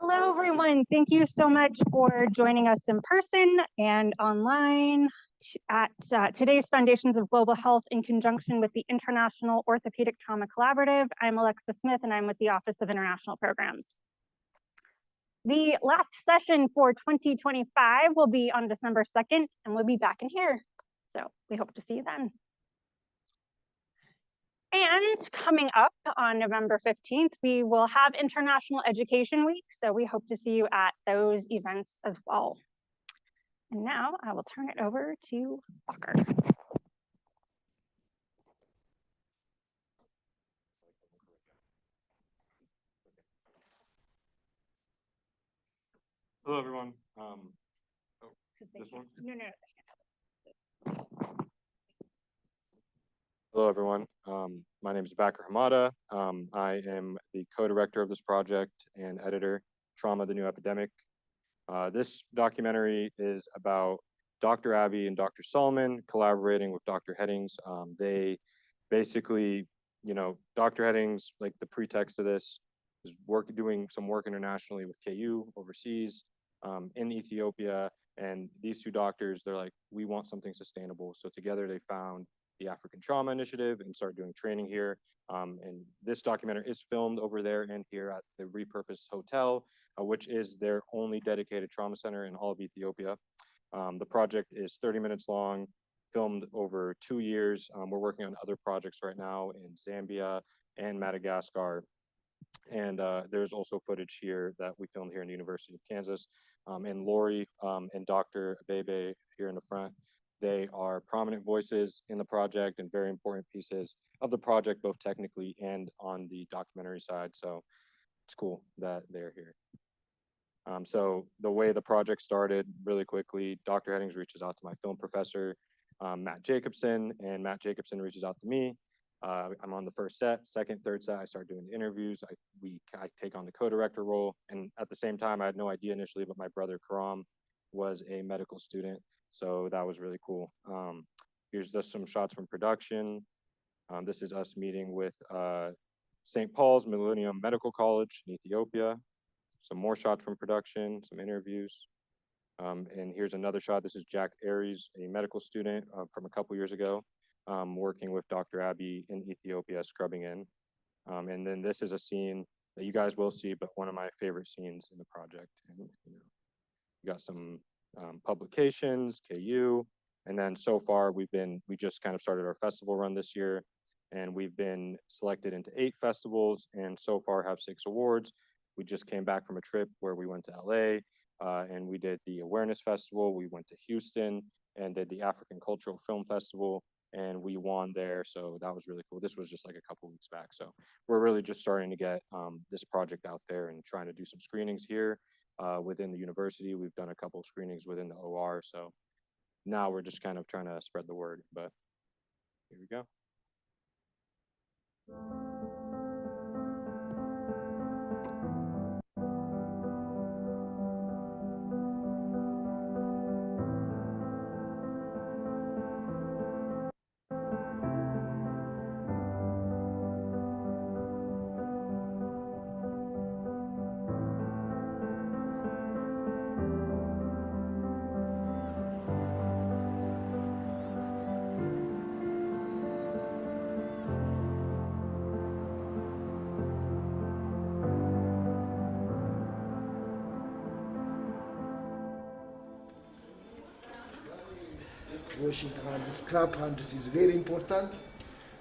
Hello, everyone. Thank you so much for joining us in person and online at today's Foundations of Global Health in conjunction with the International Orthopedic Trauma Collaborative. I'm Alexa Smith, and I'm with the Office of International Programs. The last session for 2025 will be on December 2nd, and we'll be back in here. So we hope to see you then. And coming up on November 15th, we will have International Education Week. So we hope to see you at those events as well. And now I will turn it over to Walker. Hello, everyone. This one? No. Hello, everyone. My name is Bakr Hamada. I am the co-director of this project and editor, Trauma, the New Epidemic. This documentary is about Dr. Abbey and Dr. Solomon collaborating with Dr. Headings. They basically, Dr. Headings, like the pretext of this, is doing some work internationally with KU overseas in Ethiopia. And these two doctors, they're like, we want something sustainable. So together they found the African Trauma Initiative and started doing training here. And this documentary is filmed over there and here at the repurposed hotel, which is their only dedicated trauma center in all of Ethiopia. The project is 30 minutes long, filmed over 2 years. We're working on other projects right now in Zambia and Madagascar. And there's also footage here that we filmed here in the University of Kansas. And Lori and Dr. Abebe here in the front, they are prominent voices in the project and very important pieces of the project, both technically and on the documentary side. So it's cool that they're here. So the way the project started really quickly, Dr. Headings reaches out to my film professor, Matt Jacobson, and Matt Jacobson reaches out to me. I'm on the first set, second, third set, I start doing the interviews. I take on the co-director role. And at the same time, I had no idea initially, but my brother Karam was a medical student. So that was really cool. Here's just some shots from production. This is us meeting with St. Paul's Millennium Medical College in Ethiopia. Some more shots from production, some interviews. And here's another shot. This is Jack Aries, a medical student from a couple years ago, working with Dr. Abbey in Ethiopia, scrubbing in. And then this is a scene that you guys will see, but one of my favorite scenes in the project. And, you got some publications, KU, and then so far we just kind of started our festival run this year, and we've been selected into 8 festivals and so far have 6 awards. We just came back from a trip where we went to LA and we did the Awareness Festival. We went to Houston and did the African Cultural Film Festival, and we won there. So that was really cool. This was just like a couple weeks back. So we're really just starting to get this project out there and trying to do some screenings here within the university. We've done a couple of screenings within the OR. So now we're just kind of trying to spread the word, but here we go. Washing hands, scrub hands is very important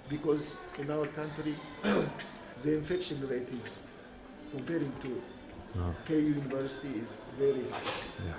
because in our country the infection rate is comparing to KU University is very high. Yeah.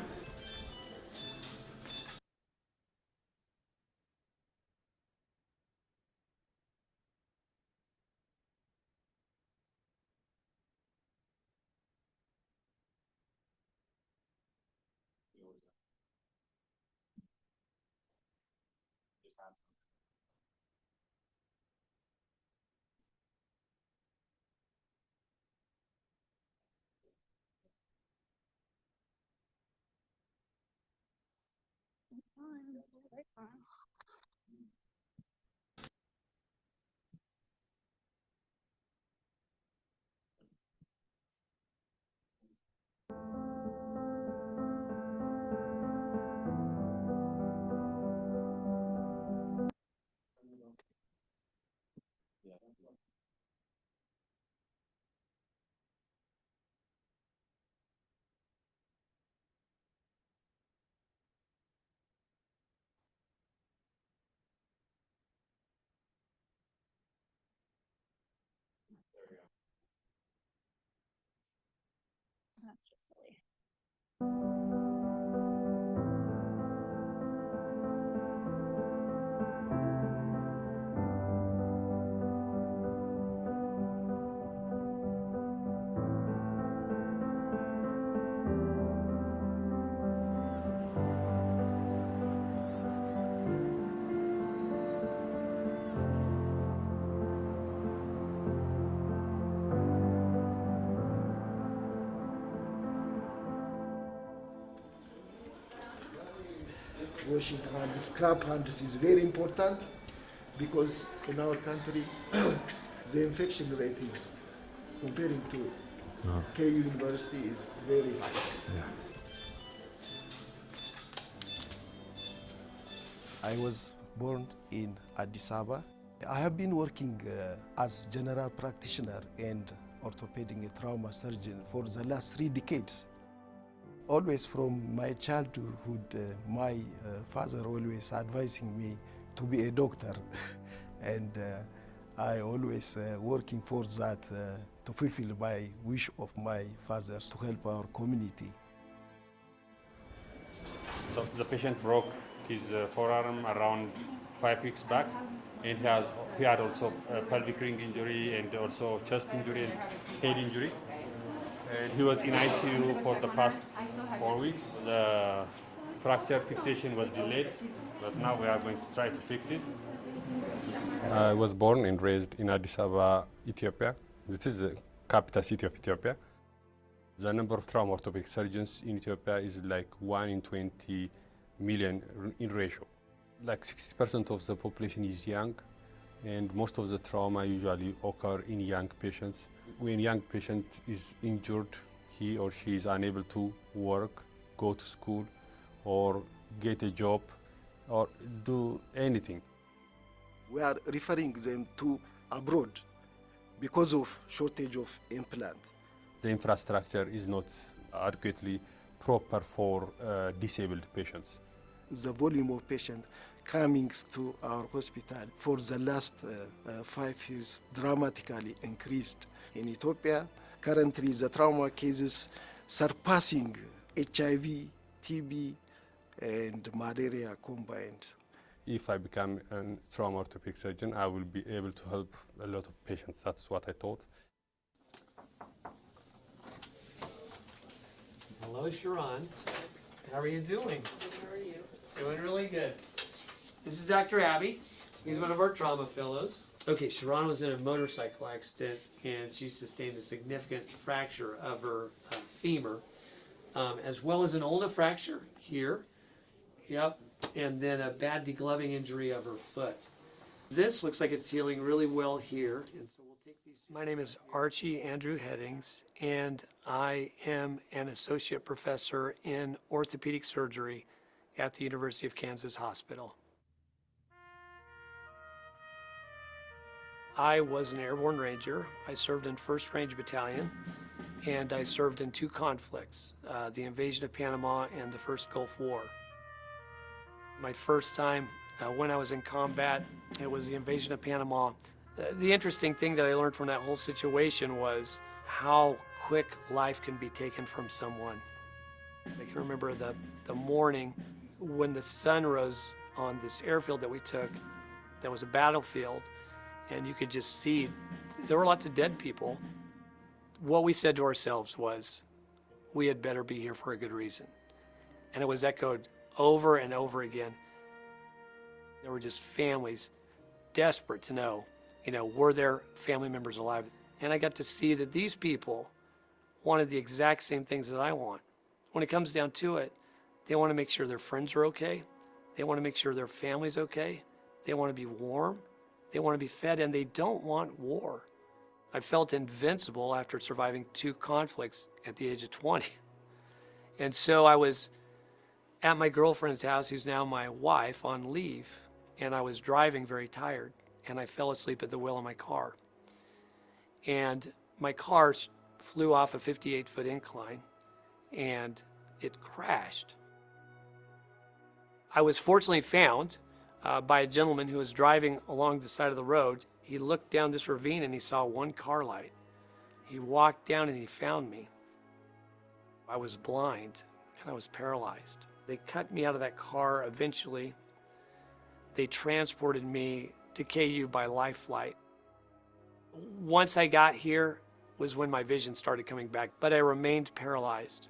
That's just silly. Washing hands, scrub hands is very important because in our country the infection rate is comparing to KU University is very high. I was born in Addis Ababa. I have been working as general practitioner and orthopedic trauma surgeon for the last 3 decades. Always from my childhood, my father always advising me to be a doctor. And I always working for that to fulfill my wish of my father to help our community. So the patient broke his forearm around 5 weeks back, and he had also a pelvic ring injury and also chest injury and head injury. And he was in ICU for the past 4 weeks. The fracture fixation was delayed, but now we are going to try to fix it. I was born and raised in Addis Ababa, Ethiopia. This is the capital city of Ethiopia. The number of trauma orthopedic surgeons in Ethiopia is like 1 in 20 million in ratio. Like 60% of the population is young, and most of the trauma usually occur in young patients. When young patient is injured, he or she is unable to work, go to school, or get a job, or do anything. We are referring them to abroad because of shortage of implant. The infrastructure is not adequately proper for disabled patients. The volume of patients coming to our hospital for the last 5 years dramatically increased. In Ethiopia, currently the trauma cases surpassing HIV, TB, and malaria combined. If I become a trauma orthopedic surgeon, I will be able to help a lot of patients. That's what I thought. Hello, Sharon. How are you doing? How are you? Doing really good. This is Dr. Abby. He's one of our trauma fellows. Okay, Sharon was in a motorcycle accident and she sustained a significant fracture of her femur, as well as an ulnar fracture here. Yep, and then a bad degloving injury of her foot. This looks like it's healing really well here, and so we'll take these. My name is Archie Andrew Headings, and I am an associate professor in orthopedic surgery at the University of Kansas Hospital. I was an airborne ranger. I served in 1st Range Battalion, and I served in 2 conflicts, the invasion of Panama and the First Gulf War. My first time when I was in combat, it was the invasion of Panama. The interesting thing that I learned from that whole situation was how quick life can be taken from someone. I can remember the morning when the sun rose on this airfield that we took, that was a battlefield, and you could just see there were lots of dead people. What we said to ourselves was, we had better be here for a good reason. And it was echoed over and over again. There were just families desperate to know, were their family members alive? And I got to see that these people wanted the exact same things that I want. When it comes down to it, they want to make sure their friends are okay. They want to make sure their family's okay. They want to be warm. They want to be fed, and they don't want war. I felt invincible after surviving 2 conflicts at the age of 20. And so I was at my girlfriend's house, who's now my wife, on leave, and I was driving very tired, and I fell asleep at the wheel of my car. And my car flew off a 58-foot incline, and it crashed. I was fortunately found by a gentleman who was driving along the side of the road. He looked down this ravine and he saw one car light. He walked down and he found me. I was blind and I was paralyzed. They cut me out of that car eventually. They transported me to KU by life flight. Once I got here was when my vision started coming back, but I remained paralyzed.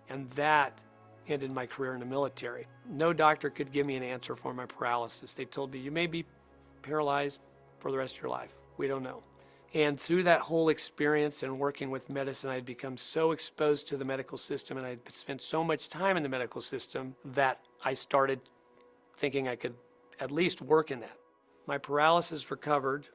And that ended my career in the military. No doctor could give me an answer for my paralysis. They told me, you may be paralyzed for the rest of your life. We don't know. And through that whole experience and working with medicine, I had become so exposed to the medical system and I had spent so much time in the medical system that I started thinking I could at least work in that. My paralysis recovered,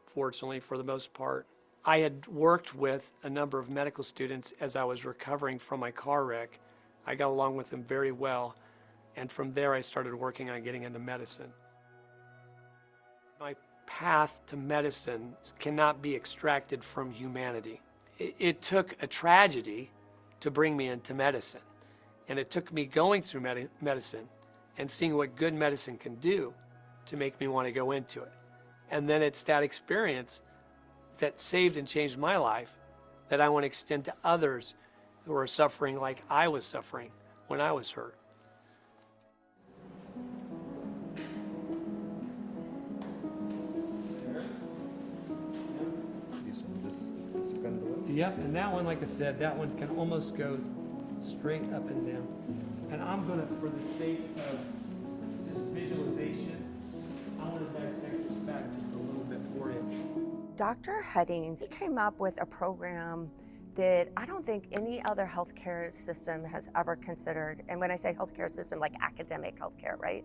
fortunately, for the most part. I had worked with a number of medical students as I was recovering from my car wreck. I got along with them very well, and from there I started working on getting into medicine. My path to medicine cannot be extracted from humanity. It took a tragedy to bring me into medicine, and it took me going through medicine and seeing what good medicine can do to make me want to go into it. And then it's that experience that saved and changed my life that I want to extend to others who are suffering like I was suffering when I was hurt. This is the second one. Yep, and that one, like I said, that one can almost go straight up and down. And I'm gonna, for the sake of this visualization, I want to dissect this back just a little bit for you. Dr. Headings came up with a program that I don't think any other healthcare system has ever considered. And when I say healthcare system, like academic healthcare, right?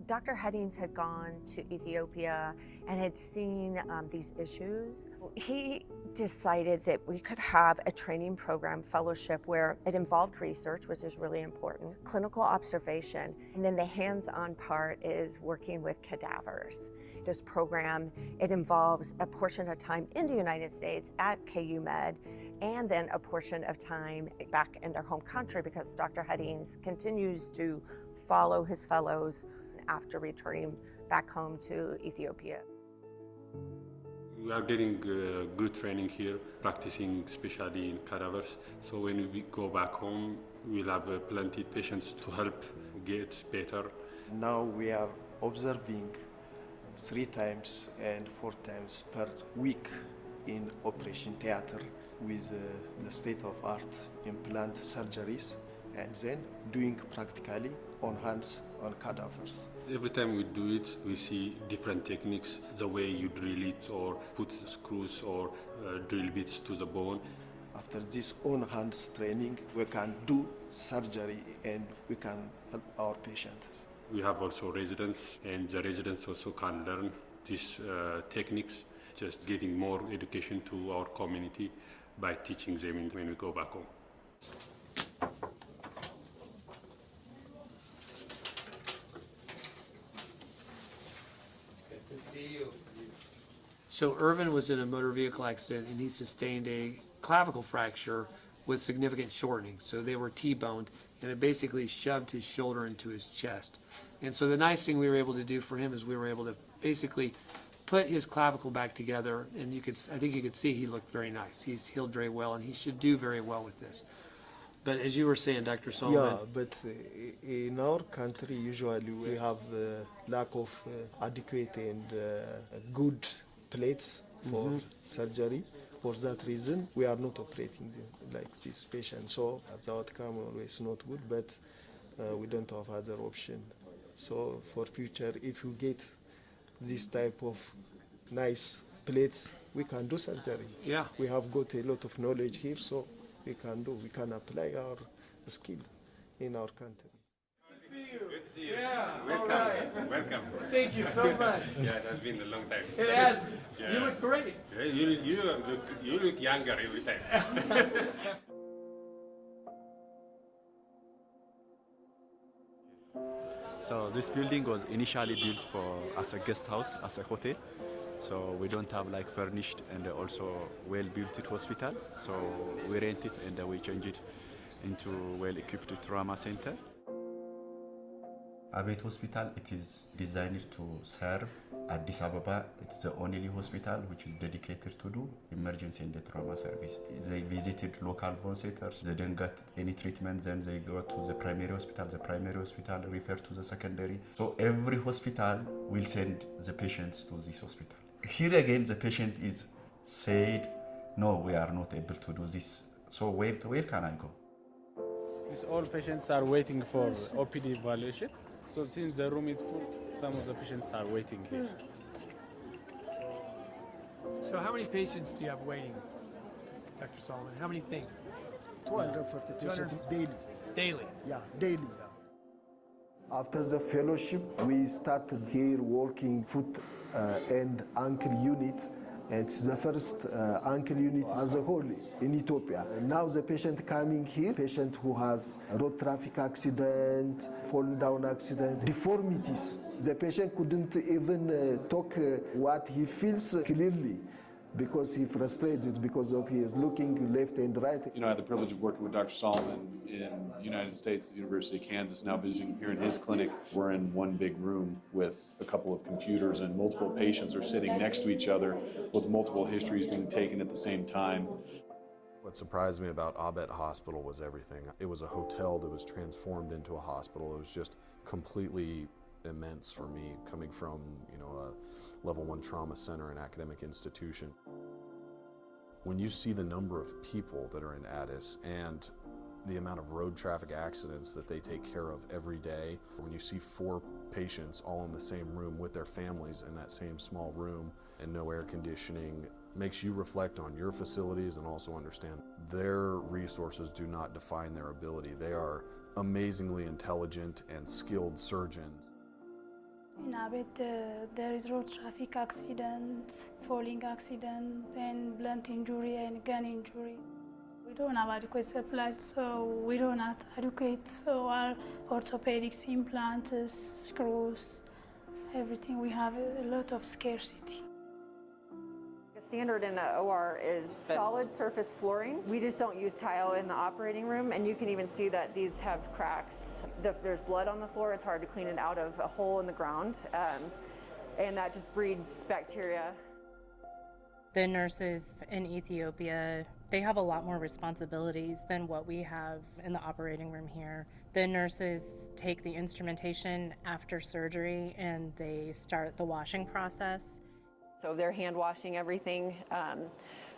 Dr. Headings had gone to Ethiopia and had seen these issues. He decided that we could have a training program fellowship where it involved research, which is really important, clinical observation, and then the hands-on part is working with cadavers. This program, it involves a portion of time in the United States at KU Med, and then a portion of time back in their home country because Dr. Headings continues to follow his fellows after returning back home to Ethiopia. We are getting good training here, practicing especially in cadavers. So when we go back home, we'll have plenty of patients to help get better. Now we are observing 3 times and 4 times per week in operation theater with the state-of-art implant surgeries, and then doing practically on hands on cadavers. Every time we do it, we see different techniques, the way you drill it or put screws or drill bits to the bone. After this on hands training, we can do surgery and we can help our patients. We have also residents, and the residents also can learn these techniques, just getting more education to our community by teaching them when we go back home. So Irvin was in a motor vehicle accident and he sustained a clavicle fracture with significant shortening. So they were T-boned and it basically shoved his shoulder into his chest. And so the nice thing we were able to do for him is we were able to basically put his clavicle back together, and I think you could see he looked very nice. He's healed very well and he should do very well with this. But as you were saying, Dr. Solomon. Yeah, but in our country, usually we have lack of adequate and good plates for surgery. For that reason, we are not operating like this patient. So the outcome always not good, but we don't have other option. So for future, if you get this type of nice plates, we can do surgery. Yeah. We have got a lot of knowledge here, so we can apply our skill in our country. Good to see you. Yeah, Welcome. all right. Welcome. Thank you so much. Yeah, it has been a long time. It has. Yeah. You look great. Yeah, you look younger every time. So this building was initially built as a guest house, as a hotel. So we don't have like furnished and also well-built hospital. So we rent it and we change it into well-equipped trauma center. Abet Hospital, it is designed to serve Addis Ababa. It's the only hospital which is dedicated to do emergency and trauma service. They visited local centers. They didn't get any treatment, then they go to the primary hospital. The primary hospital refer to the secondary. So every hospital will send the patients to this hospital. Here again, the patient is said, no, we are not able to do this. So where can I go? All patients are waiting for OPD evaluation. So since the room is full, some of the patients are waiting here. So how many patients do you have waiting, Dr. Solomon? How many think? 240 patients daily. Daily? Yeah, daily. Yeah. After the fellowship, we started here working foot and ankle unit. It's the first ankle unit as a whole in Ethiopia. And now the patient coming here, patient who has road traffic accident, fall down accident, deformities. The patient couldn't even talk what he feels clearly because he's frustrated because of his looking left and right. You know, I had the privilege of working with Dr. Solomon in the United States at the University of Kansas, now visiting here in his clinic. We're in one big room with a couple of computers and multiple patients are sitting next to each other with multiple histories being taken at the same time. What surprised me about Abet Hospital was everything. It was a hotel that was transformed into a hospital. It was just completely immense for me, coming from, you know, a level 1 trauma center and academic institution. When you see the number of people that are in Addis and the amount of road traffic accidents that they take care of every day, when you see 4 patients all in the same room with their families in that same small room and no air conditioning, makes you reflect on your facilities and also understand their resources do not define their ability. They are amazingly intelligent and skilled surgeons. In Abet, there is road traffic accident, falling accident, and blunt injury and gun injury. We don't have adequate supplies, so we don't have adequate, so our orthopedics, implants, screws, everything. We have a lot of scarcity. The standard in the OR is solid surface flooring. We just don't use tile in the operating room, and you can even see that these have cracks. There's blood on the floor. It's hard to clean it out of a hole in the ground, and that just breeds bacteria. The nurses in Ethiopia, they have a lot more responsibilities than what we have in the operating room here. The nurses take the instrumentation after surgery and they start the washing process. So they're hand washing everything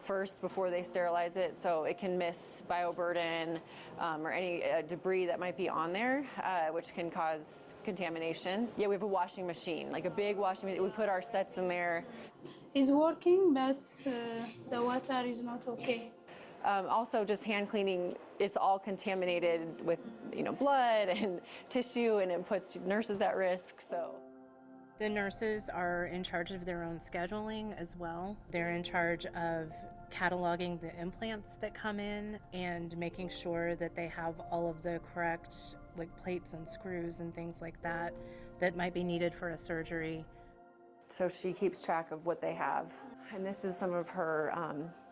first before they sterilize it, so it can miss bioburden or any debris that might be on there, which can cause contamination. Yeah, we have a washing machine, like a big washing machine. We put our sets in there. It's working, but the water is not okay. Also, just hand cleaning, it's all contaminated with, you know, blood and tissue, and it puts nurses at risk. So the nurses are in charge of their own scheduling as well. They're in charge of cataloging the implants that come in and making sure that they have all of the correct, like, plates and screws and things like that that might be needed for a surgery. So she keeps track of what they have. And this is some of her,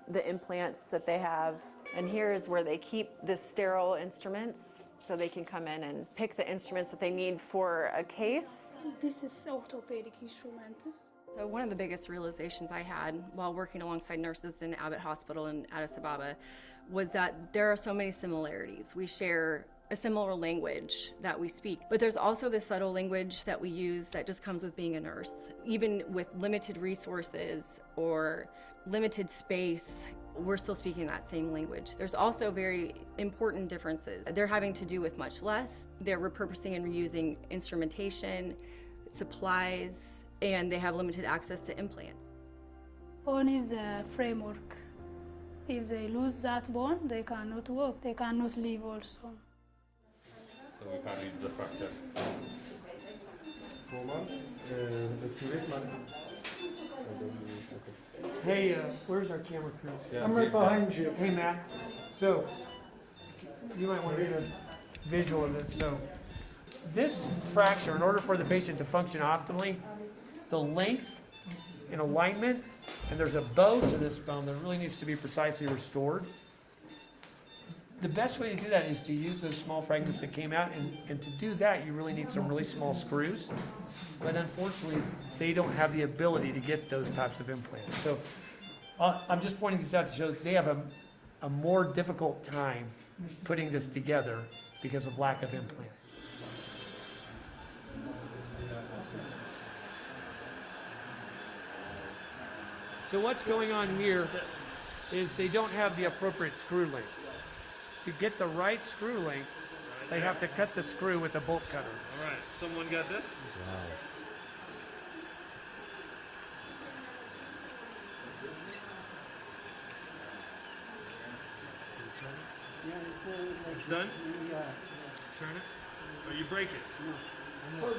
the implants that they have. And here is where they keep the sterile instruments, so they can come in and pick the instruments that they need for a case. This is orthopedic instruments. So one of the biggest realizations I had while working alongside nurses in Abet Hospital in Addis Ababa was that there are so many similarities. We share a similar language that we speak, but there's also this subtle language that we use that just comes with being a nurse. Even with limited resources or limited space, we're still speaking that same language. There's also very important differences. They're having to do with much less. They're repurposing and reusing instrumentation, supplies, and they have limited access to implants. Bone is the framework. If they lose that bone, they cannot work, they cannot live also. So we can't read the fracture. Hey, where's our camera crew? Yeah, I'm right behind you. Hey, Matt. So, you might want to get a visual of this. So, this fracture, in order for the patient to function optimally, the length and alignment, and there's a bow to this bone that really needs to be precisely restored. The best way to do that is to use those small fragments that came out, and to do that, you really need some really small screws. But unfortunately, they don't have the ability to get those types of implants. So I'm just pointing this out to show that they have a more difficult time putting this together because of lack of implants. So what's going on here is they don't have the appropriate screw length. To get the right screw length, they have to cut the screw with a bolt cutter. All right, someone got this? Wow. It's done? Yeah. Turn it? Or you break it? So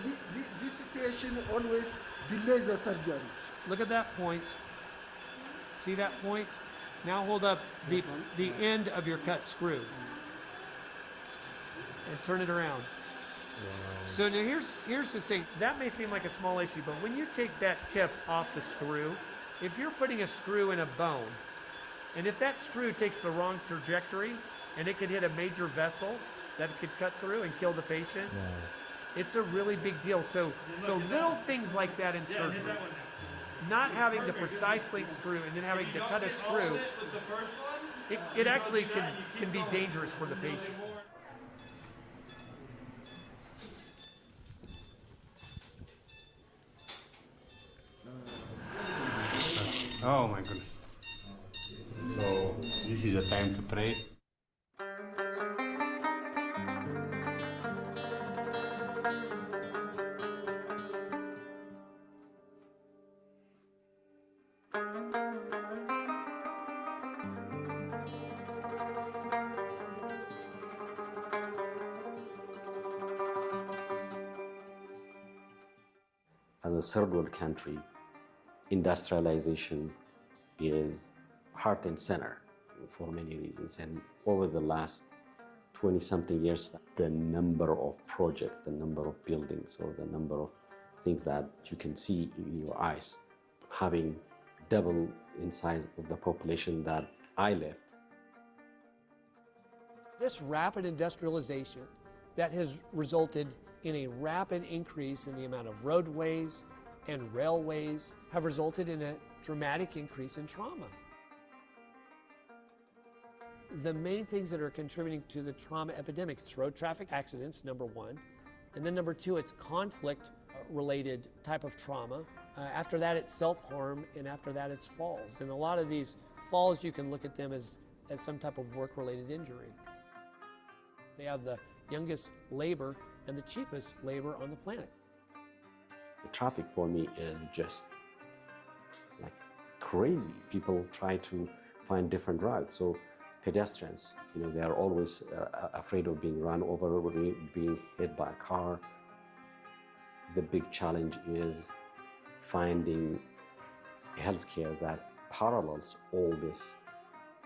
this situation always delays the surgery. Look at that point. See that point? Now hold up the end of your cut screw. And turn it around. So now here's the thing. That may seem like a small issue, but when you take that tip off the screw, if you're putting a screw in a bone, and if that screw takes the wrong trajectory, and it could hit a major vessel that it could cut through and kill the patient, it's a really big deal. So little things like that in surgery, not having the precise length screw and then having to cut a screw, it actually can be dangerous for the patient. Oh my goodness. So this is the time to pray. As a third world country, industrialization is heart and center for many reasons. And over the last 20-something years, the number of projects, the number of buildings, or the number of things that you can see in your eyes, having double in size of the population that I left. This rapid industrialization that has resulted in a rapid increase in the amount of roadways and railways have resulted in a dramatic increase in trauma. The main things that are contributing to the trauma epidemic, it's road traffic accidents, number one, and then number two, it's conflict-related type of trauma. After that, it's self-harm, and after that, it's falls. And a lot of these falls, you can look at them as some type of work-related injury. They have the youngest labor and the cheapest labor on the planet. The traffic for me is just like crazy. People try to find different routes. So pedestrians, they are always afraid of being run over or being hit by a car. The big challenge is finding healthcare that parallels all this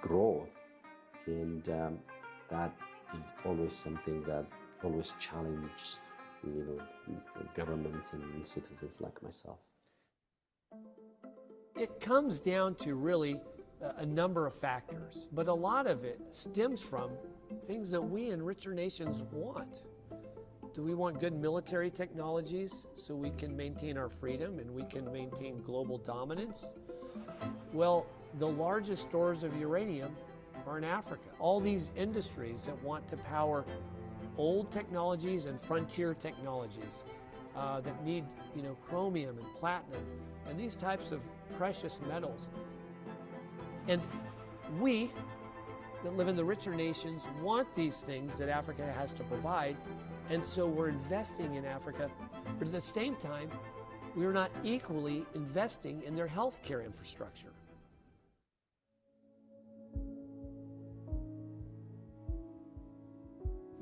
growth, and that is always something that always challenges governments and citizens like myself. It comes down to really a number of factors, but a lot of it stems from things that we in richer nations want. Do we want good military technologies so we can maintain our freedom and we can maintain global dominance? Well, the largest stores of uranium are in Africa. All these industries that want to power old technologies and frontier technologies that need, chromium and platinum and these types of precious metals. And we that live in the richer nations want these things that Africa has to provide, and so we're investing in Africa, but at the same time, we are not equally investing in their healthcare infrastructure.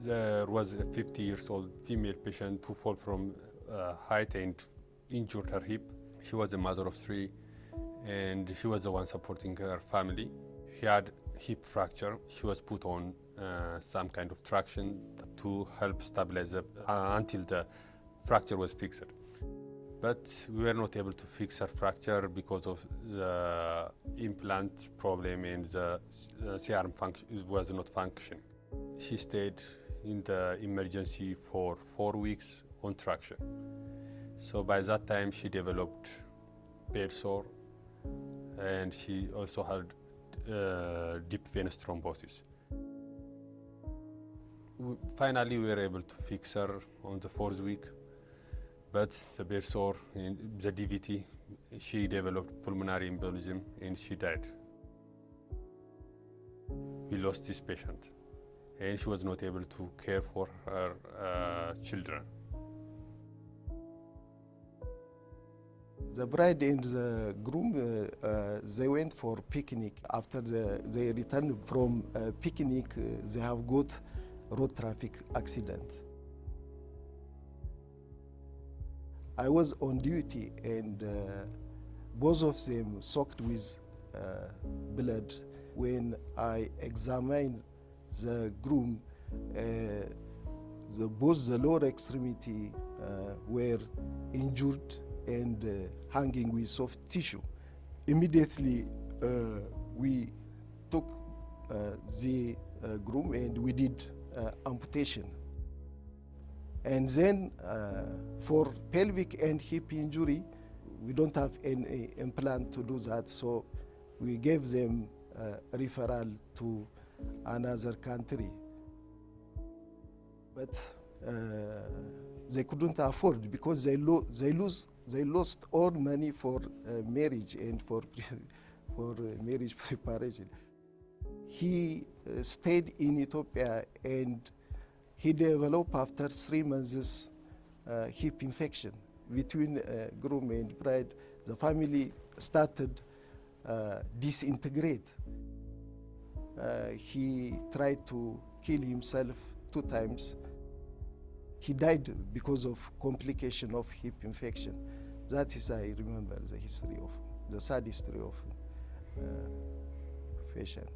There was a 50-year-old female patient who fell from height and injured her hip. She was a mother of 3, and she was the one supporting her family. She had hip fracture. She was put on some kind of traction to help stabilize until the fracture was fixed. But we were not able to fix her fracture because of the implant problem, and the C-arm was not functioning. She stayed in the emergency for 4 weeks on traction. So by that time, she developed bed sore, and she also had deep venous thrombosis. Finally, we were able to fix her on the 4th week, but the bed sore and the DVT, she developed pulmonary embolism and she died. We lost this patient, and she was not able to care for her children. The bride and the groom, they went for picnic. After they returned from picnic, they have got road traffic accident. I was on duty, and both of them soaked with blood. When I examined the groom, both the lower extremity were injured and hanging with soft tissue. Immediately, we took the groom and we did amputation. And then for pelvic and hip injury, we don't have any implant to do that, so we gave them referral to another country. But they couldn't afford, because they lost all money for marriage and for marriage preparation. He stayed in Ethiopia, and he developed after 3 months hip infection. Between groom and bride, the family started disintegrate. He tried to kill himself 2 times. He died because of complication of hip infection. That is, I remember the sad history of patient.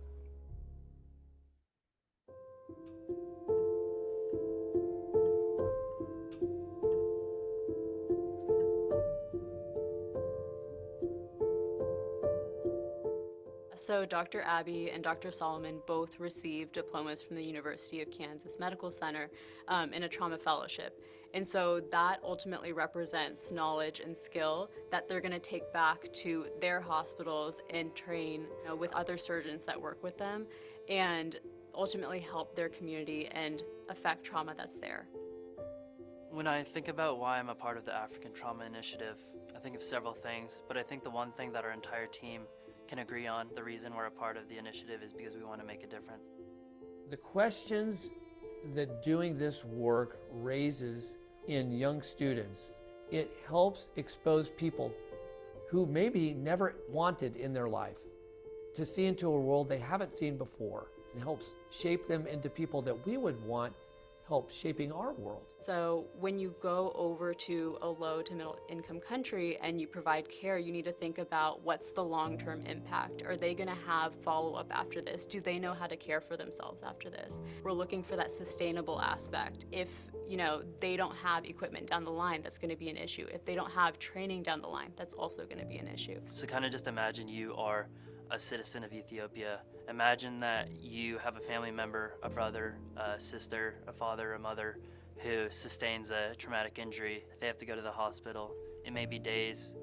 So Dr. Abby and Dr. Solomon both received diplomas from the University of Kansas Medical Center in a trauma fellowship. And so that ultimately represents knowledge and skill that they're going to take back to their hospitals and train with other surgeons that work with them, and ultimately help their community and affect trauma that's there. When I think about why I'm a part of the African Trauma Initiative, I think of several things, but I think the one thing that our entire team can agree on, the reason we're a part of the initiative, is because we want to make a difference. The questions that doing this work raises in young students, it helps expose people who maybe never wanted in their life to see into a world they haven't seen before. It helps shape them into people that we would want help shaping our world. So when you go over to a low to middle income country and you provide care, you need to think about what's the long-term impact. Are they going to have follow-up after this? Do they know how to care for themselves after this? We're looking for that sustainable aspect. If they don't have equipment down the line, that's going to be an issue. If they don't have training down the line, that's also going to be an issue. So kind of just imagine you are a citizen of Ethiopia. Imagine that you have a family member, a brother, a sister, a father, a mother who sustains a traumatic injury. They have to go to the hospital. It may be days,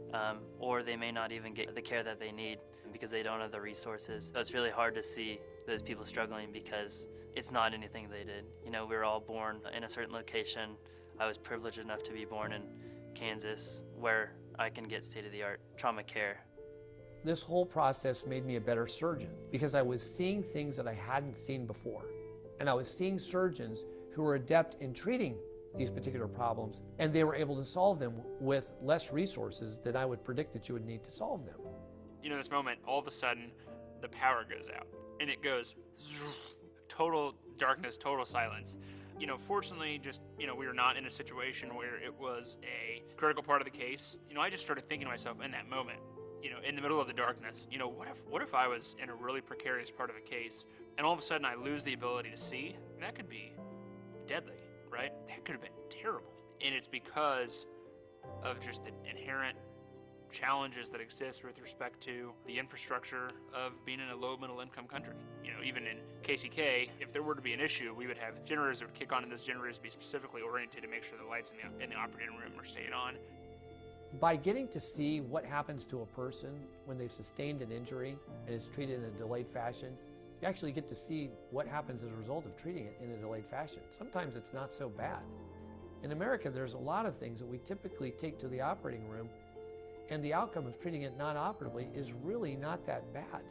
or they may not even get the care that they need because they don't have the resources. So it's really hard to see those people struggling because it's not anything they did. We were all born in a certain location. I was privileged enough to be born in Kansas, where I can get state-of-the-art trauma care. This whole process made me a better surgeon because I was seeing things that I hadn't seen before. And I was seeing surgeons who were adept in treating these particular problems, and they were able to solve them with less resources than I would predict that you would need to solve them. This moment, all of a sudden, the power goes out, and it goes total darkness, total silence. Fortunately, we were not in a situation where it was a critical part of the case. I just started thinking to myself in that moment, in the middle of the darkness, what if I was in a really precarious part of a case, and all of a sudden I lose the ability to see? That could be deadly, right? That could have been terrible. And it's because of just the inherent challenges that exist with respect to the infrastructure of being in a low middle income country. Even in KCK, if there were to be an issue, we would have generators that would kick on, and those generators would be specifically oriented to make sure the lights in the operating room are stayed on. By getting to see what happens to a person when they've sustained an injury and is treated in a delayed fashion, you actually get to see what happens as a result of treating it in a delayed fashion. Sometimes it's not so bad. In America, there's a lot of things that we typically take to the operating room, and the outcome of treating it non-operatively is really not that bad.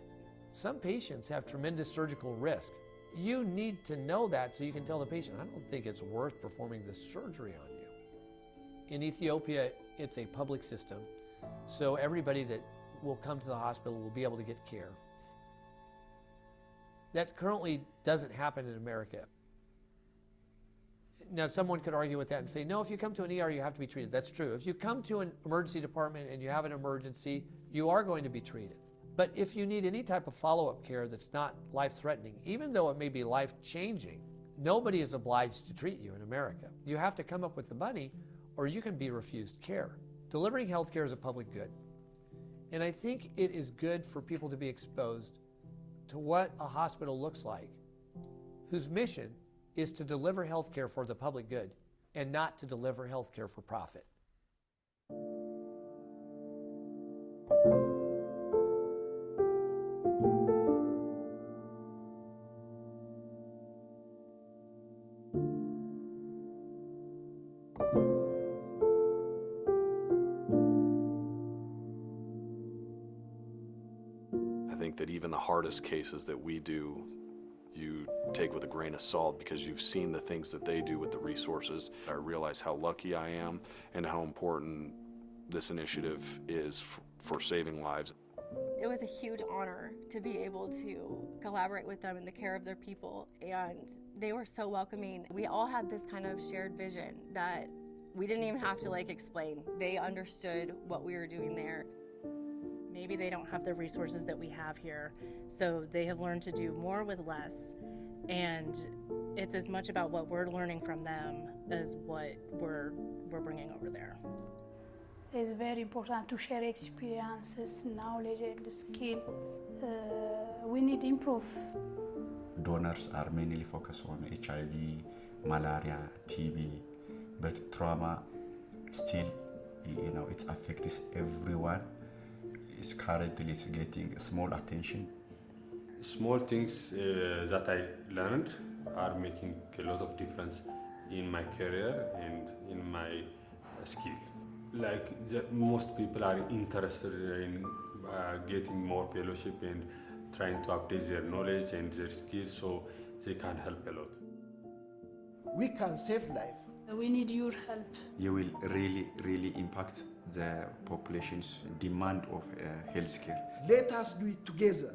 Some patients have tremendous surgical risk. You need to know that so you can tell the patient, I don't think it's worth performing this surgery on you. In Ethiopia, it's a public system, so everybody that will come to the hospital will be able to get care. That currently doesn't happen in America. Now, someone could argue with that and say, no, if you come to an ER, you have to be treated. That's true. If you come to an emergency department and you have an emergency, you are going to be treated. But if you need any type of follow-up care that's not life-threatening, even though it may be life-changing, nobody is obliged to treat you in America. You have to come up with the money, or you can be refused care. Delivering health care is a public good. And I think it is good for people to be exposed to what a hospital looks like, whose mission is to deliver health care for the public good and not to deliver health care for profit. I think that even the hardest cases that we do, you take with a grain of salt because you've seen the things that they do with the resources. I realize how lucky I am and how important this initiative is for saving lives. It was a huge honor to be able to collaborate with them in the care of their people, and they were so welcoming. We all had this kind of shared vision that we didn't even have to explain. They understood what we were doing there. Maybe they don't have the resources that we have here, so they have learned to do more with less, and it's as much about what we're learning from them as what we're bringing over there. It's very important to share experiences, knowledge, and skill. We need to improve. Donors are mainly focused on HIV, malaria, TB, but trauma still, it affects everyone. Currently it's getting small attention. Small things that I learned are making a lot of difference in my career and in my skill. Most people are interested in getting more fellowship and trying to update their knowledge and their skills so they can help a lot. We can save life. We need your help. You will really impact the population's demand of healthcare. Let us do it together.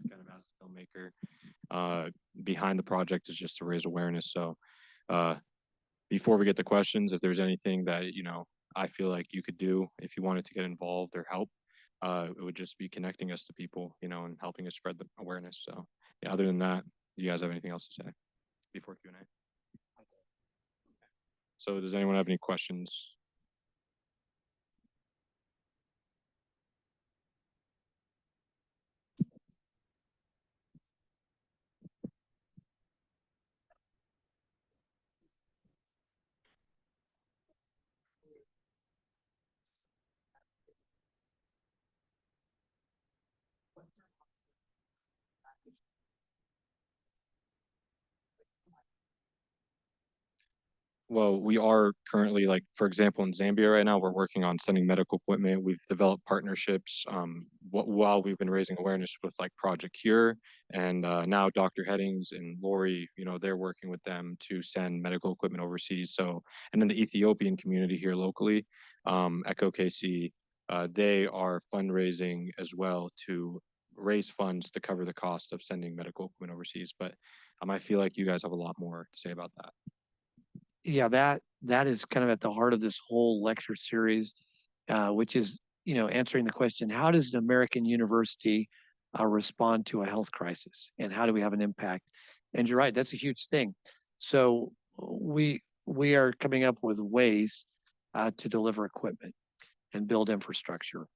Kind of as a filmmaker behind the project is just to raise awareness. So before we get to questions, if there's anything that I feel like you could do if you wanted to get involved or help, it would just be connecting us to people, and helping us spread the awareness. So yeah, other than that, do you guys have anything else to say before Q&A? So does anyone have any questions? Well, we are currently, like, for example, in Zambia right now, we're working on sending medical equipment. We've developed partnerships while we've been raising awareness with like Project Cure, and now Dr. Headings and Lori, they're working with them to send medical equipment overseas. So, and then the Ethiopian community here locally, Echo KC, they are fundraising as well to raise funds to cover the cost of sending medical equipment overseas. But I feel like you guys have a lot more to say about that. Yeah, that is kind of at the heart of this whole lecture series, which is, answering the question, how does an American university respond to a health crisis, and how do we have an impact? And you're right, that's a huge thing. So we are coming up with ways to deliver equipment and build infrastructure.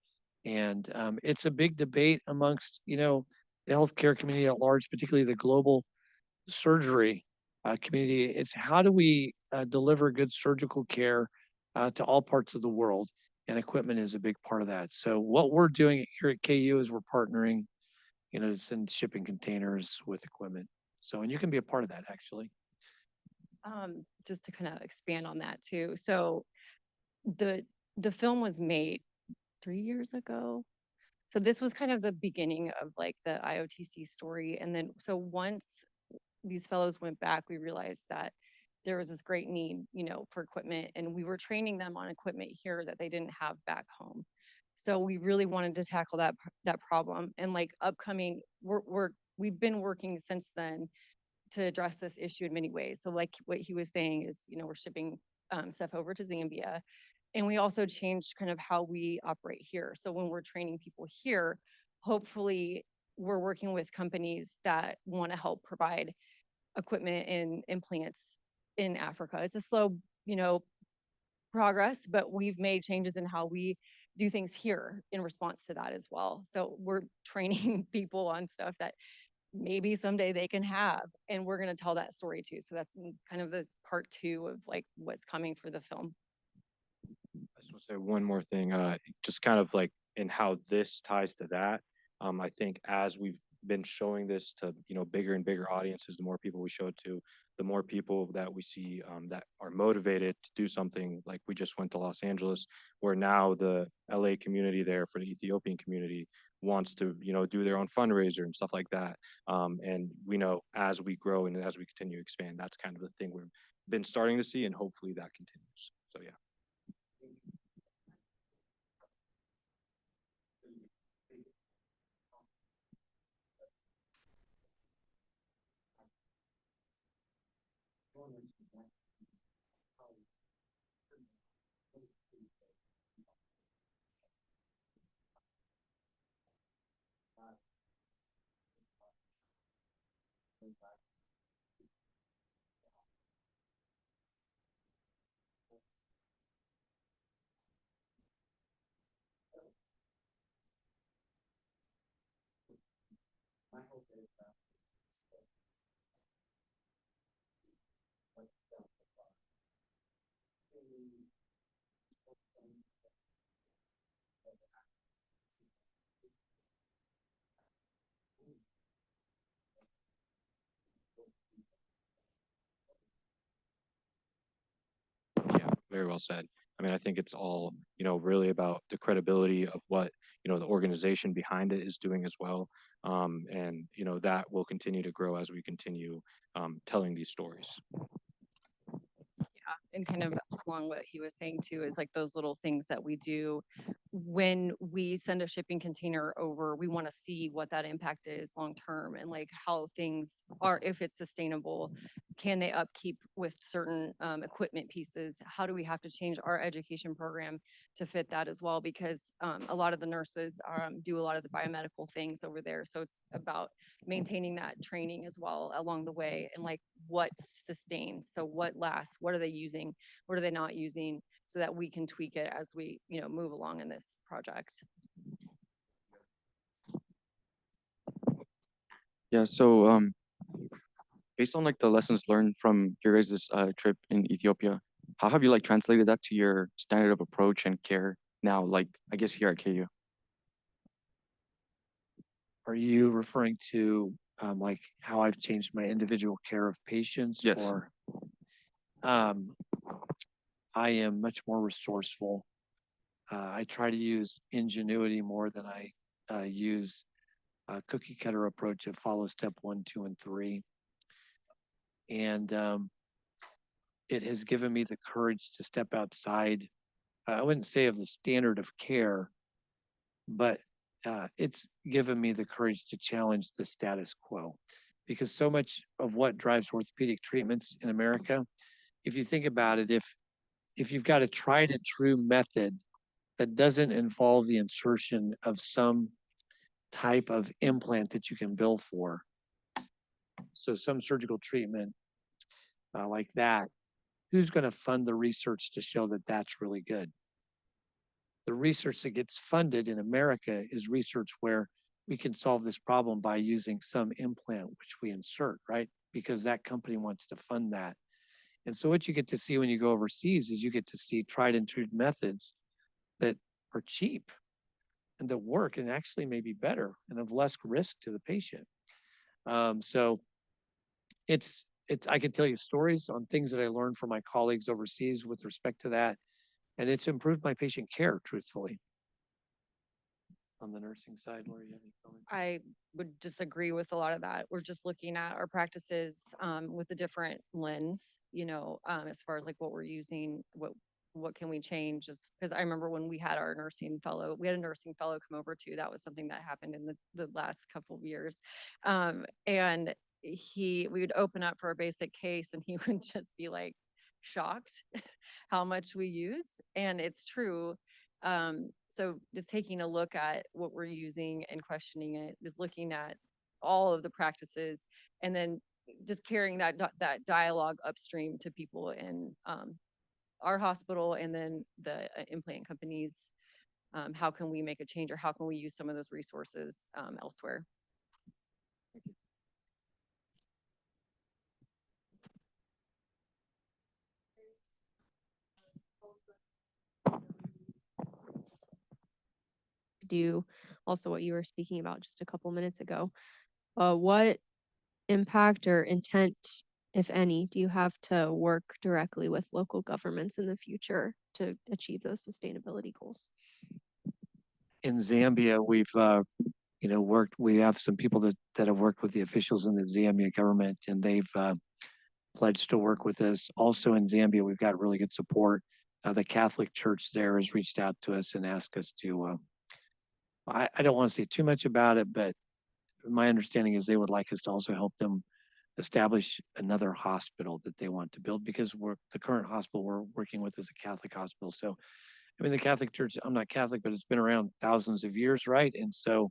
And it's a big debate amongst, the healthcare community at large, particularly the global surgery community. It's how do we deliver good surgical care to all parts of the world, and equipment is a big part of that. So what we're doing here at KU is we're partnering, to send shipping containers with equipment. So, and you can be a part of that actually. Just to kind of expand on that too. So the film was made 3 years ago. So this was kind of the beginning of like the IOTC story. And then, so once these fellows went back, we realized that there was this great need, for equipment, and we were training them on equipment here that they didn't have back home. So we really wanted to tackle that problem. And like upcoming, we've been working since then to address this issue in many ways. So like what he was saying is, we're shipping stuff over to Zambia. And we also changed kind of how we operate here. So when we're training people here, hopefully we're working with companies that want to help provide equipment and implants in Africa. It's a slow, progress, but we've made changes in how we do things here in response to that as well. So we're training people on stuff that maybe someday they can have, and we're going to tell that story too. So that's kind of the part 2 of like what's coming for the film. I just want to say one more thing, just kind of like in how this ties to that. I think as we've been showing this to, bigger and bigger audiences, the more people we show it to, the more people that we see that are motivated to do something. Like we just went to Los Angeles, where now the LA community there for the Ethiopian community wants to, do their own fundraiser and stuff like that. And we know as we grow and as we continue to expand, that's kind of the thing we've been starting to see, and hopefully that continues. So yeah. Yeah, very well said. I mean, I think it's all, really about the credibility of what, the organization behind it is doing as well. And, that will continue to grow as we continue telling these stories. Yeah, and kind of along what he was saying too is like those little things that we do when we send a shipping container over. We want to see what that impact is long term, and like how things are, if it's sustainable. Can they upkeep with certain equipment pieces? How do we have to change our education program to fit that as well? Because a lot of the nurses do a lot of the biomedical things over there. So it's about maintaining that training as well along the way, and like what sustains. So what lasts? What are they using? What are they not using? So that we can tweak it as we, move along in this project. Yeah, so based on like the lessons learned from your guys' trip in Ethiopia, how have you like translated that to your standard of approach and care now, like I guess here at KU? Are you referring to like how I've changed my individual care of patients? Yes. Or I am much more resourceful. I try to use ingenuity more than I use a cookie cutter approach of follow step 1, 2, and 3. And it has given me the courage to step outside. I wouldn't say of the standard of care, but it's given me the courage to challenge the status quo, because so much of what drives orthopedic treatments in America, if you think about it, if you've got a tried and true method that doesn't involve the insertion of some type of implant that you can bill for, so some surgical treatment like that, who's going to fund the research to show that that's really good? The research that gets funded in America is research where we can solve this problem by using some implant which we insert, right? Because that company wants to fund that. And so what you get to see when you go overseas is you get to see tried and true methods that are cheap and that work and actually may be better and of less risk to the patient. So I could tell you stories on things that I learned from my colleagues overseas with respect to that, and it's improved my patient care, truthfully. On the nursing side, Lori, you have any comments? I would just agree with a lot of that. We're just looking at our practices with a different lens, as far as like what we're using, what can we change? Just because I remember when we had our nursing fellow, we had a nursing fellow come over too. That was something that happened in the last couple of years, and we would open up for a basic case, and he would just be like shocked how much we use, and it's true. So just taking a look at what we're using and questioning it, just looking at all of the practices, and then just carrying that dialogue upstream to people in our hospital and then the implant companies. How can we make a change, or how can we use some of those resources elsewhere? Do also what you were speaking about just a couple minutes ago. What impact or intent, if any, do you have to work directly with local governments in the future to achieve those sustainability goals? In Zambia, we've worked. We have some people that have worked with the officials in the Zambia government, and they've pledged to work with us. Also in Zambia, we've got really good support. The Catholic Church there has reached out to us and asked us to. I don't want to say too much about it, but my understanding is they would like us to also help them establish another hospital that they want to build, because the current hospital we're working with is a Catholic hospital. So, I mean, the Catholic Church, I'm not Catholic, but it's been around thousands of years, right? And so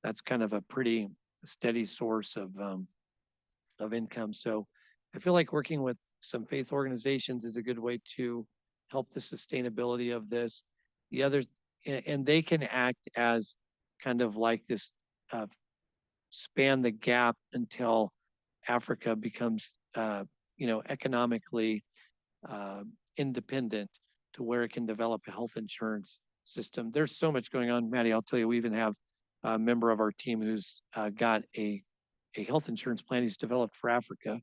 that's kind of a pretty steady source of income. So I feel like working with some faith organizations is a good way to help the sustainability of this. The others, and they can act as kind of like this span the gap until Africa becomes, economically independent to where it can develop a health insurance system. There's so much going on, Maddie. I'll tell you, we even have a member of our team who's got a health insurance plan he's developed for Africa,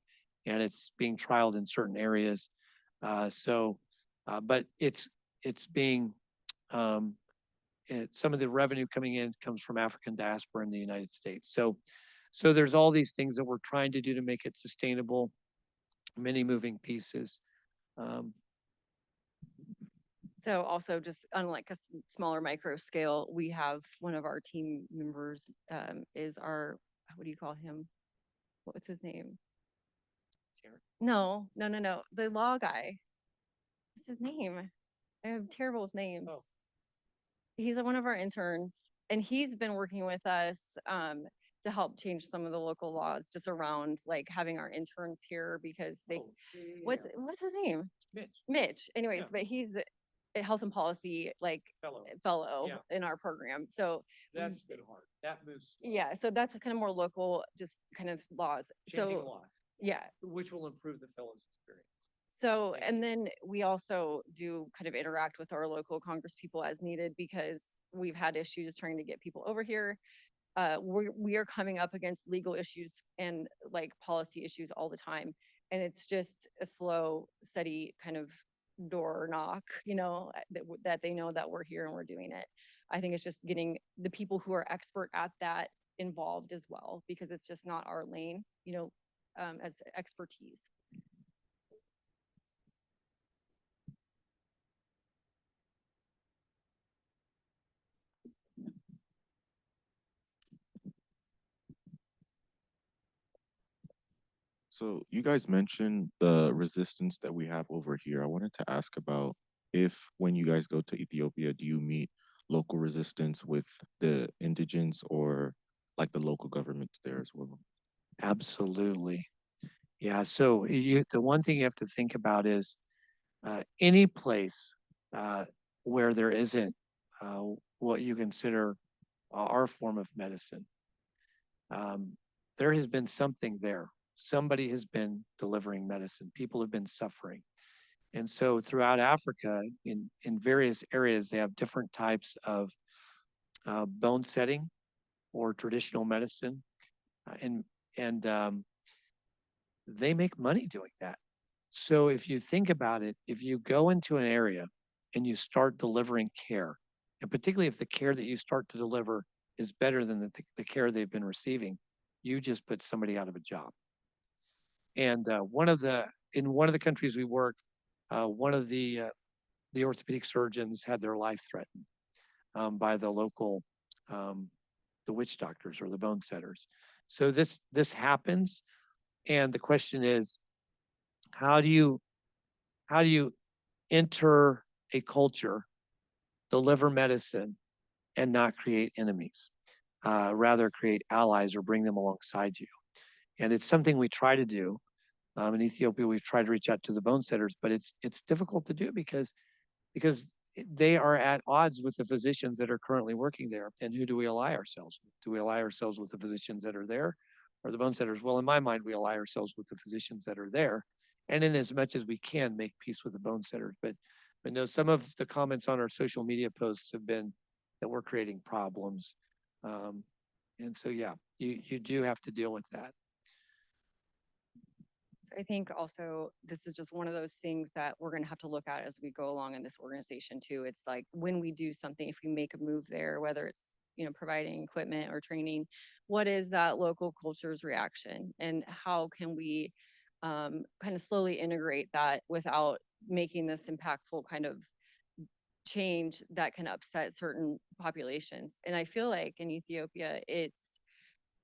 and it's being trialed in certain areas. But it's being some of the revenue coming in comes from African diaspora in the United States. So there's all these things that we're trying to do to make it sustainable, many moving pieces. So also just on like a smaller micro scale, we have one of our team members is our, what do you call him? What's his name? No. The law guy. What's his name? I'm terrible with names. Oh. He's one of our interns, and he's been working with us to help change some of the local laws just around like having our interns here, because they, what's his name? Mitch. Anyways, yeah. But he's a health and policy like fellow yeah. in our program. So that's been hard. That moves slow. Yeah. So that's kind of more local, just kind of laws. Changing laws. Yeah. Which will improve the fellows' experience. So, and then we also do kind of interact with our local Congress people as needed, because we've had issues trying to get people over here. We are coming up against legal issues and like policy issues all the time. And it's just a slow, steady kind of door knock, that they know that we're here and we're doing it. I think it's just getting the people who are expert at that involved as well, because it's just not our lane, as expertise. So you guys mentioned the resistance that we have over here. I wanted to ask about if when you guys go to Ethiopia, do you meet local resistance with the indigents or like the local governments there as well? Absolutely. Yeah. So the one thing you have to think about is any place where there isn't uh, what you consider our form of medicine, there has been something there. Somebody has been delivering medicine. People have been suffering. And so throughout Africa, in various areas, they have different types of bone setting or traditional medicine. And they make money doing that. So if you think about it, if you go into an area and you start delivering care, and particularly if the care that you start to deliver is better than the care they've been receiving, you just put somebody out of a job. And in one of the countries we work, one of the orthopedic surgeons had their life threatened by the local the witch doctors or the bone setters. So this happens, and the question is, how do you enter a culture, deliver medicine, and not create enemies, rather create allies or bring them alongside you? And it's something we try to do. In Ethiopia, we've tried to reach out to the bone setters, but it's difficult to do because they are at odds with the physicians that are currently working there. And who do we ally ourselves with? Do we ally ourselves with the physicians that are there or the bone setters? Well, in my mind, we ally ourselves with the physicians that are there. And in as much as we can, make peace with the bone setters. But no, some of the comments on our social media posts have been that we're creating problems. And so, yeah, you do have to deal with that. So I think also this is just one of those things that we're going to have to look at as we go along in this organization too. It's like when we do something, if we make a move there, whether it's providing equipment or training, what is that local culture's reaction, and how can we kind of slowly integrate that without making this impactful kind of change that can upset certain populations. And I feel like in Ethiopia,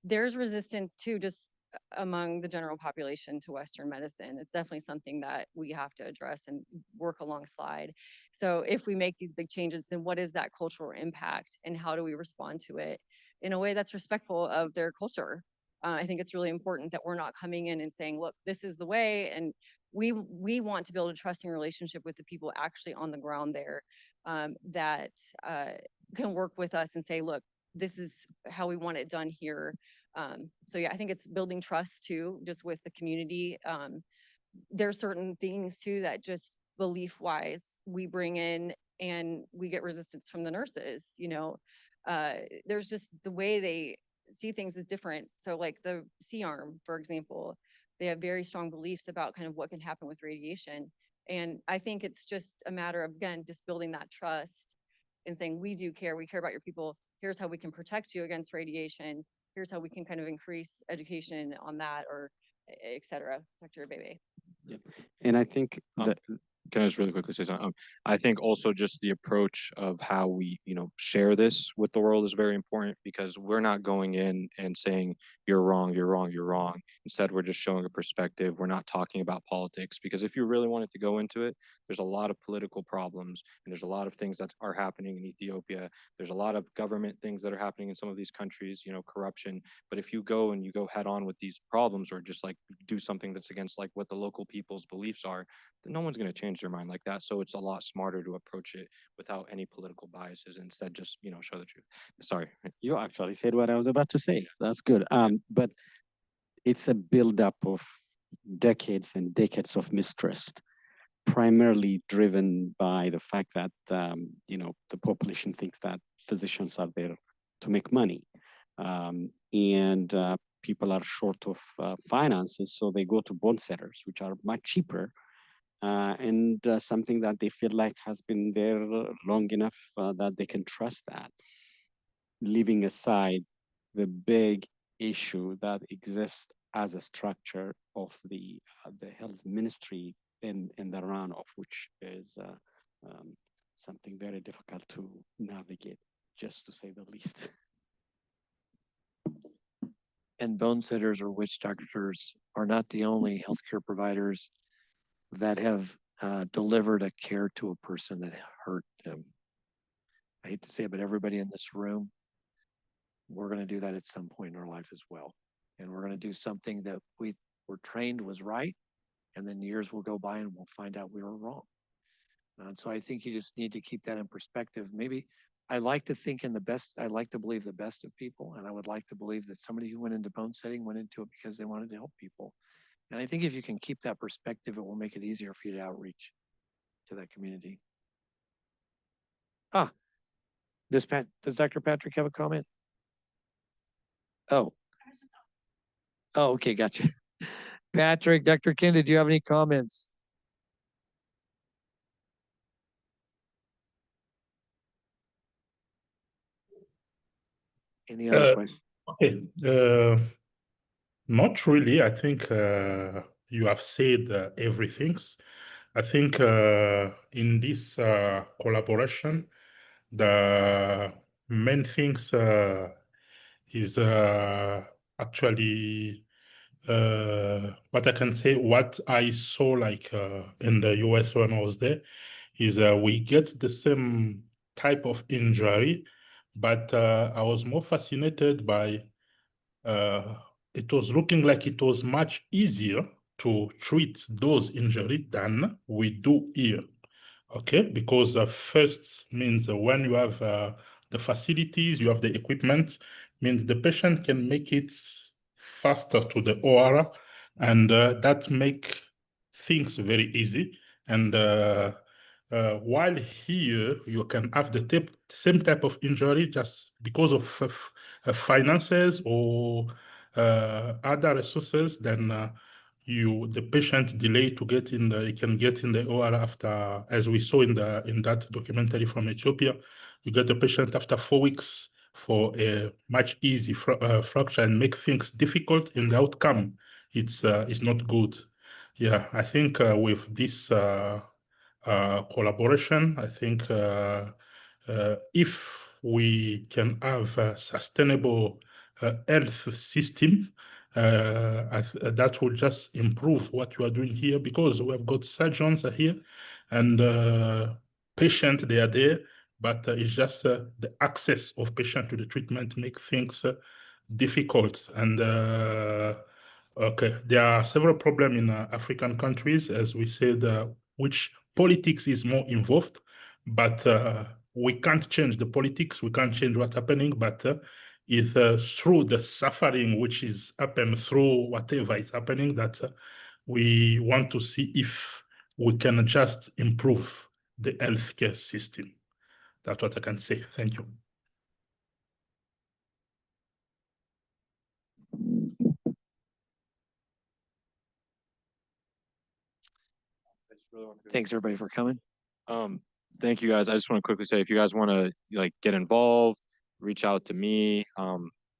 there's resistance too, just among the general population to Western medicine. It's definitely something that we have to address and work alongside. So if we make these big changes, then what is that cultural impact, and how do we respond to it in a way that's respectful of their culture? I think it's really important that we're not coming in and saying, look, this is the way, and we want to build a trusting relationship with the people actually on the ground there, that can work with us and say, look, this is how we want it done here. So yeah, I think it's building trust too, just with the community. There's certain things too that just belief wise we bring in and we get resistance from the nurses. There's just the way they see things is different. So like the C-arm, for example, they have very strong beliefs about kind of what can happen with radiation. And I think it's just a matter of, again, just building that trust and saying, we care about your people. Here's how we can protect you against radiation. Here's how we can kind of increase education on that, or et cetera, protect your baby. Yep. And I think that can I just really quickly say something? I think also just the approach of how we, share this with the world is very important, because we're not going in and saying you're wrong, you're wrong, you're wrong. Instead, we're just showing a perspective. We're not talking about politics, because if you really wanted to go into it, there's a lot of political problems, and there's a lot of things that are happening in Ethiopia. There's a lot of government things that are happening in some of these countries, corruption. But if you go head on with these problems, or just like do something that's against like what the local people's beliefs are, then no one's going to change their mind like that. So it's a lot smarter to approach it without any political biases, instead just show the truth. Sorry. You actually said what I was about to say. That's good. But it's a buildup of decades and decades of mistrust, primarily driven by the fact that the population thinks that physicians are there to make money, and people are short of finances, so they go to bone setters, which are much cheaper and something that they feel like has been there long enough that they can trust that. Leaving aside the big issue that exists as a structure of the health ministry in the run of which is something very difficult to navigate, just to say the least. And bone setters or witch doctors are not the only healthcare providers that have delivered a care to a person that hurt them. I hate to say it, but everybody in this room, we're going to do that at some point in our life as well. And we're going to do something that we were trained was right. And then years will go by and we'll find out we were wrong. And so I think you just need to keep that in perspective. Maybe I like to think I like to believe the best of people. And I would like to believe that somebody who went into bone setting went into it because they wanted to help people. And I think if you can keep that perspective, it will make it easier for you to outreach to that community. Does Dr. Patrick have a comment? Oh, okay, gotcha. Patrick, Dr. Kenda, do you have any comments? Any other questions? Okay. Not really. I think you have said everything. I think in this collaboration, the main things is actually what I can say, what I saw like in the US when I was there, is we get the same type of injury, but I was more fascinated by it was looking like it was much easier to treat those injuries than we do here. Okay, because first means when you have the facilities, you have the equipment, means the patient can make it faster to the OR, and that make things very easy. And while here you can have the same type of injury just because of finances or other resources, then the patient delay to get in the, can get in the OR after, as we saw in that documentary from Ethiopia, you get the patient after 4 weeks for a much easy fracture and make things difficult in the outcome. It's not good. Yeah, I think with this collaboration, I think if we can have a sustainable health system, that will just improve what you are doing here, because we have got surgeons here and patients, they are there, but it's just the access of patient to the treatment make things difficult. And okay, there are several problems in African countries, as we said, which politics is more involved, but we can't change the politics, we can't change what's happening, but it's through the suffering which is happening, through whatever is happening, that we want to see if we can just improve the healthcare system. That's what I can say. Thank you. Thanks everybody for coming. Thank you guys. I just want to quickly say, if you guys want to like get involved, reach out to me,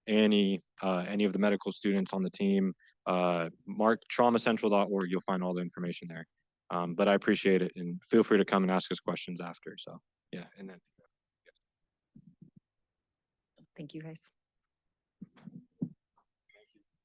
any of the medical students on the team, mark traumacentral.org. You'll find all the information there. But I appreciate it, and feel free to come and ask us questions after. So yeah, and then Thank you guys.